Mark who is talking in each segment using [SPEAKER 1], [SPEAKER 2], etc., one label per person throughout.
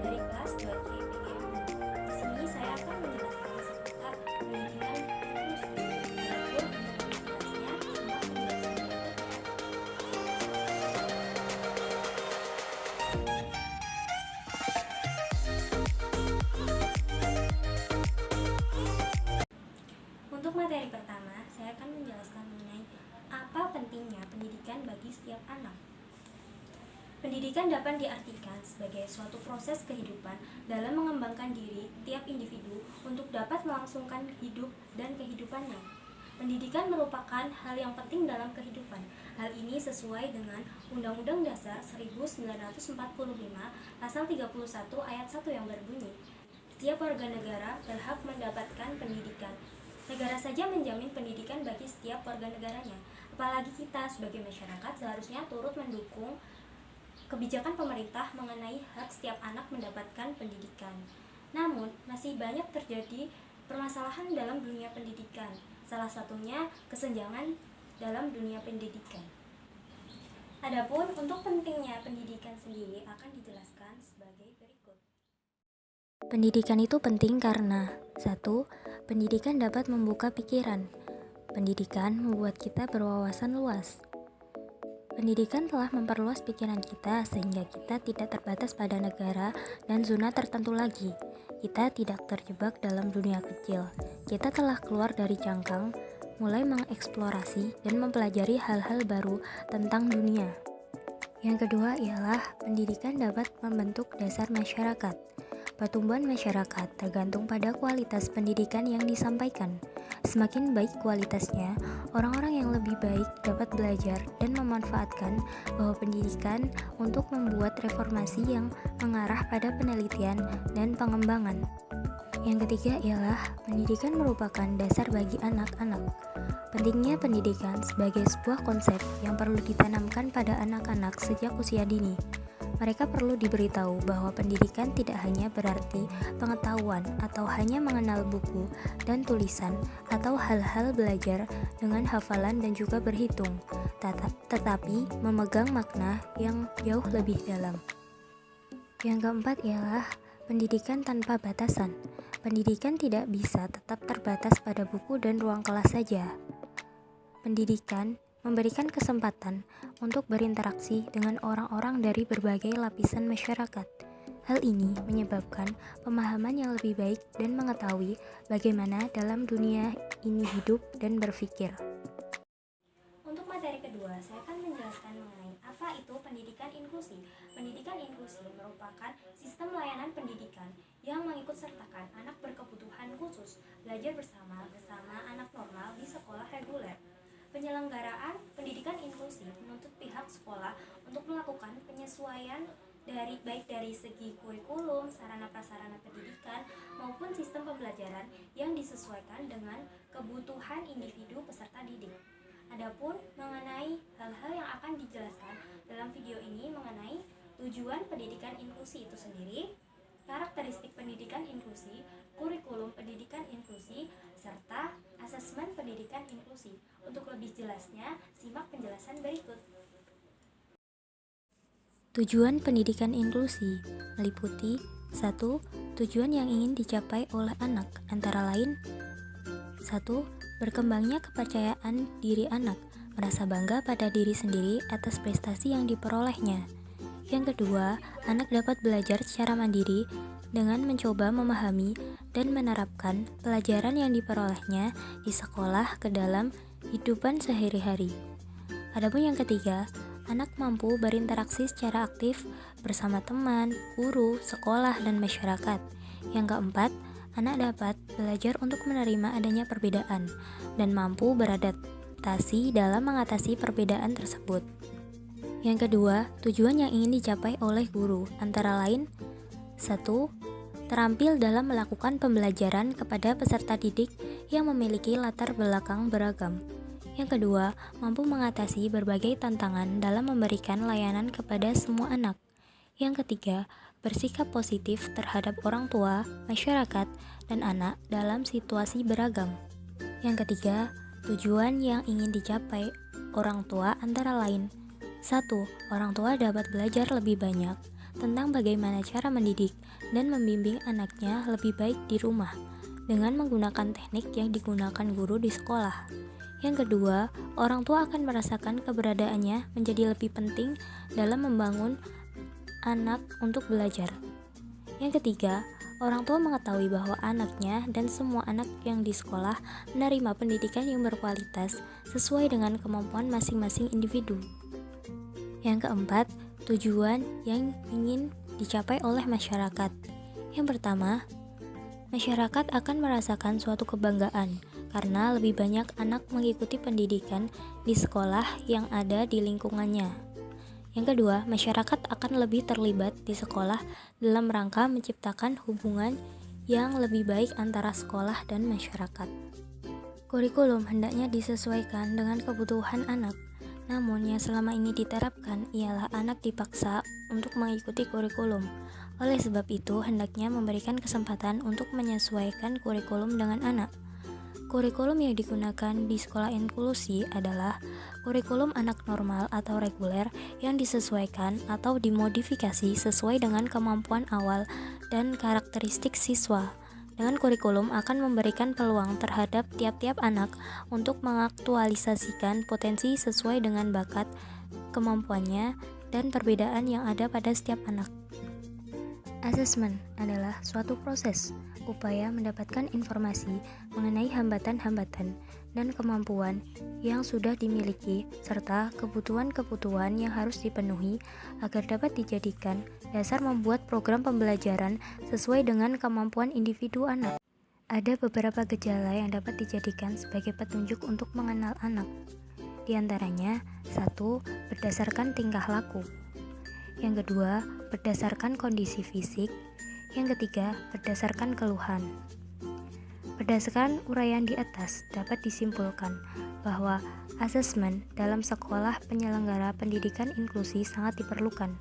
[SPEAKER 1] dari kelas 2C PGMU. Di sini saya akan menjelaskan seputar pendidikan inklusif. Adapun untuk lebih jelasnya, simak penjelasan berikut ya. Untuk materi pertama, saya akan menjelaskan mengenai apa pentingnya pendidikan bagi setiap anak. Pendidikan dapat diartikan sebagai suatu proses kehidupan dalam mengembangkan diri tiap individu untuk dapat melangsungkan hidup dan kehidupannya. Pendidikan merupakan hal yang penting dalam kehidupan. Hal ini sesuai dengan Undang-Undang Dasar 1945 Pasal 31 Ayat 1 yang berbunyi, setiap warga negara berhak mendapatkan pendidikan. Negara saja menjamin pendidikan bagi setiap warga negaranya. Apalagi kita sebagai masyarakat seharusnya turut mendukung kebijakan pemerintah mengenai hak setiap anak mendapatkan pendidikan. Namun, masih banyak terjadi permasalahan dalam dunia pendidikan. Salah satunya kesenjangan dalam dunia pendidikan. Adapun untuk pentingnya pendidikan sendiri akan dijelaskan sebagai berikut.
[SPEAKER 2] Pendidikan itu penting karena 1. Pendidikan dapat membuka pikiran. Pendidikan membuat kita berwawasan luas. Pendidikan telah memperluas pikiran kita sehingga kita tidak terbatas pada negara dan zona tertentu lagi. Kita tidak terjebak dalam dunia kecil. Kita telah keluar dari cangkang, mulai mengeksplorasi dan mempelajari hal-hal baru tentang dunia. Yang kedua ialah pendidikan dapat membentuk dasar masyarakat. Pertumbuhan masyarakat tergantung pada kualitas pendidikan yang disampaikan. Semakin baik kualitasnya, orang-orang yang lebih baik dapat belajar dan memanfaatkan bahwa pendidikan untuk membuat reformasi yang mengarah pada penelitian dan pengembangan. Yang ketiga ialah pendidikan merupakan dasar bagi anak-anak. Pentingnya pendidikan sebagai sebuah konsep yang perlu ditanamkan pada anak-anak sejak usia dini. Mereka perlu diberitahu bahwa pendidikan tidak hanya berarti pengetahuan atau hanya mengenal buku dan tulisan atau hal-hal belajar dengan hafalan dan juga berhitung, tetapi memegang makna yang jauh lebih dalam. Yang keempat ialah pendidikan tanpa batasan. Pendidikan tidak bisa tetap terbatas pada buku dan ruang kelas saja. Pendidikan memberikan kesempatan untuk berinteraksi dengan orang-orang dari berbagai lapisan masyarakat. Hal ini menyebabkan pemahaman yang lebih baik dan mengetahui bagaimana dalam dunia ini hidup dan berpikir.
[SPEAKER 1] Untuk materi kedua, saya akan menjelaskan mengenai apa itu pendidikan inklusi. Pendidikan inklusi merupakan sistem layanan pendidikan yang mengikutsertakan anak berkebutuhan khusus belajar bersama anak normal di sekolah reguler. Penyelenggaraan pendidikan inklusi menuntut pihak sekolah untuk melakukan penyesuaian baik dari segi kurikulum, sarana prasarana pendidikan, maupun sistem pembelajaran yang disesuaikan dengan kebutuhan individu peserta didik. Adapun mengenai hal-hal yang akan dijelaskan dalam video ini mengenai tujuan pendidikan inklusi itu sendiri, karakteristik pendidikan inklusi, kurikulum pendidikan inklusi, serta asesmen pendidikan inklusi. Untuk lebih jelasnya, simak penjelasan berikut.
[SPEAKER 2] Tujuan pendidikan inklusi meliputi 1. Tujuan yang ingin dicapai oleh anak, antara lain 1. Berkembangnya kepercayaan diri anak, merasa bangga pada diri sendiri atas prestasi yang diperolehnya. Yang kedua, anak dapat belajar secara mandiri dengan mencoba memahami dan menerapkan pelajaran yang diperolehnya di sekolah ke dalam kehidupan sehari-hari. Adapun yang ketiga, anak mampu berinteraksi secara aktif bersama teman, guru, sekolah, dan masyarakat. Yang keempat, anak dapat belajar untuk menerima adanya perbedaan dan mampu beradaptasi dalam mengatasi perbedaan tersebut. Yang kedua, tujuan yang ingin dicapai oleh guru antara lain 1. Terampil dalam melakukan pembelajaran kepada peserta didik yang memiliki latar belakang beragam. Yang kedua, mampu mengatasi berbagai tantangan dalam memberikan layanan kepada semua anak. Yang ketiga, bersikap positif terhadap orang tua, masyarakat, dan anak dalam situasi beragam. Yang ketiga, tujuan yang ingin dicapai orang tua antara lain 1. Orang tua dapat belajar lebih banyak tentang bagaimana cara mendidik dan membimbing anaknya lebih baik di rumah dengan menggunakan teknik yang digunakan guru di sekolah. Yang kedua, orang tua akan merasakan keberadaannya menjadi lebih penting dalam membangun anak untuk belajar. Yang ketiga, orang tua mengetahui bahwa anaknya dan semua anak yang di sekolah menerima pendidikan yang berkualitas sesuai dengan kemampuan masing-masing individu. Yang keempat, tujuan yang ingin dicapai oleh masyarakat. Yang pertama, masyarakat akan merasakan suatu kebanggaan karena lebih banyak anak mengikuti pendidikan di sekolah yang ada di lingkungannya. Yang kedua, masyarakat akan lebih terlibat di sekolah dalam rangka menciptakan hubungan yang lebih baik antara sekolah dan masyarakat. Kurikulum hendaknya disesuaikan dengan kebutuhan anak. Namun yang selama ini diterapkan ialah anak dipaksa untuk mengikuti kurikulum. Oleh sebab itu, hendaknya memberikan kesempatan untuk menyesuaikan kurikulum dengan anak. Kurikulum yang digunakan di sekolah inklusi adalah kurikulum anak normal atau reguler yang disesuaikan atau dimodifikasi sesuai dengan kemampuan awal dan karakteristik siswa. Dengan kurikulum akan memberikan peluang terhadap tiap-tiap anak untuk mengaktualisasikan potensi sesuai dengan bakat, kemampuannya, dan perbedaan yang ada pada setiap anak. Asesmen adalah suatu proses, upaya mendapatkan informasi mengenai hambatan-hambatan dan kemampuan yang sudah dimiliki serta kebutuhan-kebutuhan yang harus dipenuhi agar dapat dijadikan dasar membuat program pembelajaran sesuai dengan kemampuan individu anak. Ada beberapa gejala yang dapat dijadikan sebagai petunjuk untuk mengenal anak. Di antaranya, 1. Berdasarkan tingkah laku. Yang kedua, berdasarkan kondisi fisik. Yang ketiga, berdasarkan keluhan. Berdasarkan uraian di atas, dapat disimpulkan bahwa asesmen dalam sekolah penyelenggara pendidikan inklusi sangat diperlukan,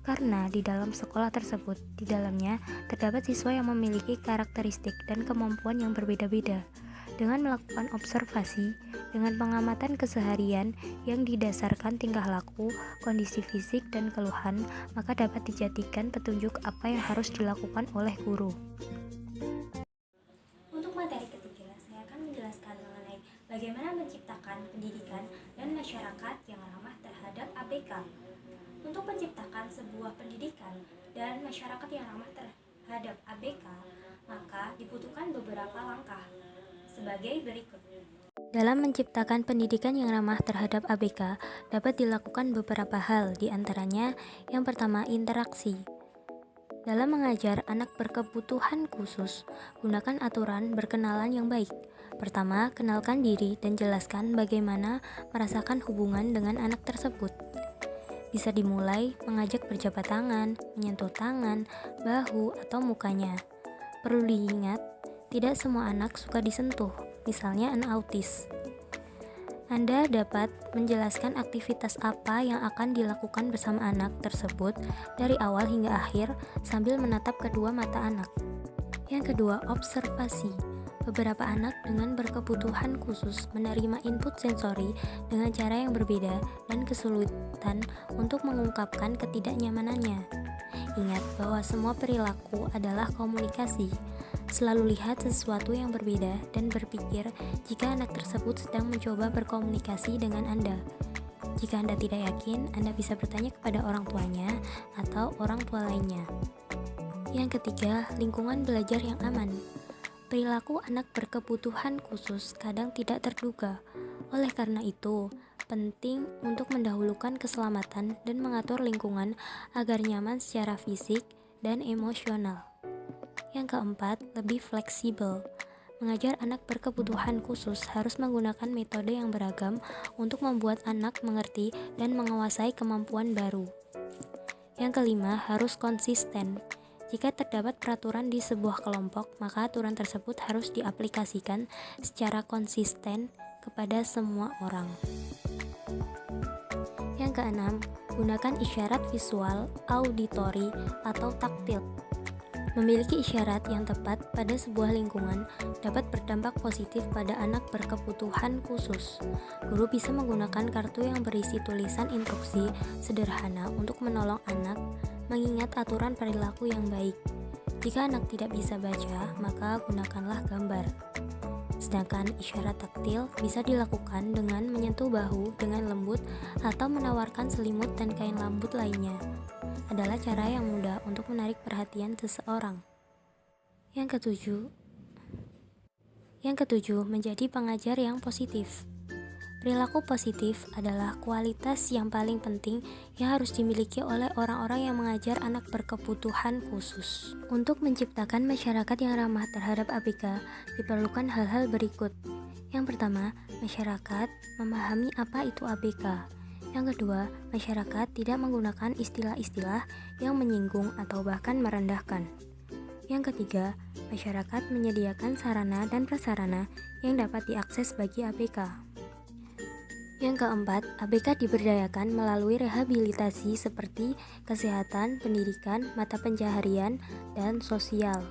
[SPEAKER 2] karena di dalam sekolah tersebut, di dalamnya terdapat siswa yang memiliki karakteristik dan kemampuan yang berbeda-beda. Dengan melakukan observasi, dengan pengamatan keseharian yang didasarkan tingkah laku, kondisi fisik, dan keluhan, maka dapat dijadikan petunjuk apa yang harus dilakukan oleh guru.
[SPEAKER 1] Untuk materi ketiga, saya akan menjelaskan mengenai bagaimana menciptakan pendidikan dan masyarakat yang ramah terhadap ABK. Untuk menciptakan sebuah pendidikan dan masyarakat yang ramah terhadap ABK, maka dibutuhkan beberapa langkah sebagai berikut.
[SPEAKER 2] Dalam menciptakan pendidikan yang ramah terhadap ABK, dapat dilakukan beberapa hal, di antaranya yang pertama, interaksi. Dalam mengajar anak berkebutuhan khusus, gunakan aturan berkenalan yang baik. Pertama, kenalkan diri dan jelaskan bagaimana merasakan hubungan dengan anak tersebut. Bisa dimulai mengajak berjabat tangan, menyentuh tangan, bahu, atau mukanya. Perlu diingat, tidak semua anak suka disentuh, misalnya anak autis. Anda dapat menjelaskan aktivitas apa yang akan dilakukan bersama anak tersebut dari awal hingga akhir sambil menatap kedua mata anak. Yang kedua, observasi. Beberapa anak dengan berkebutuhan khusus menerima input sensori dengan cara yang berbeda dan kesulitan untuk mengungkapkan ketidaknyamanannya. Ingat bahwa semua perilaku adalah komunikasi. Selalu lihat sesuatu yang berbeda dan berpikir jika anak tersebut sedang mencoba berkomunikasi dengan Anda. Jika Anda tidak yakin, Anda bisa bertanya kepada orang tuanya atau orang tua lainnya. Yang ketiga, lingkungan belajar yang aman. Perilaku anak berkebutuhan khusus kadang tidak terduga. Oleh karena itu, penting untuk mendahulukan keselamatan dan mengatur lingkungan agar nyaman secara fisik dan emosional. Yang keempat, lebih fleksibel. Mengajar anak berkebutuhan khusus harus menggunakan metode yang beragam untuk membuat anak mengerti dan menguasai kemampuan baru. Yang kelima, harus konsisten. Jika terdapat peraturan di sebuah kelompok, maka aturan tersebut harus diaplikasikan secara konsisten kepada semua orang. Yang keenam, gunakan isyarat visual, auditori, atau taktil. Memiliki isyarat yang tepat pada sebuah lingkungan dapat berdampak positif pada anak berkebutuhan khusus. Guru bisa menggunakan kartu yang berisi tulisan instruksi sederhana untuk menolong anak mengingat aturan perilaku yang baik. Jika anak tidak bisa baca, maka gunakanlah gambar. Sedangkan isyarat taktil bisa dilakukan dengan menyentuh bahu dengan lembut atau menawarkan selimut dan kain lembut lainnya. Adalah cara yang mudah untuk menarik perhatian seseorang. Yang ketujuh, menjadi pengajar yang positif. Perilaku positif adalah kualitas yang paling penting yang harus dimiliki oleh orang-orang yang mengajar anak berkebutuhan khusus. Untuk menciptakan masyarakat yang ramah terhadap ABK, diperlukan hal-hal berikut. Yang pertama, masyarakat memahami apa itu ABK. Yang kedua, masyarakat tidak menggunakan istilah-istilah yang menyinggung atau bahkan merendahkan. Yang ketiga, masyarakat menyediakan sarana dan prasarana yang dapat diakses bagi ABK. Yang keempat, ABK diberdayakan melalui rehabilitasi seperti kesehatan, pendidikan, mata pencaharian, dan sosial.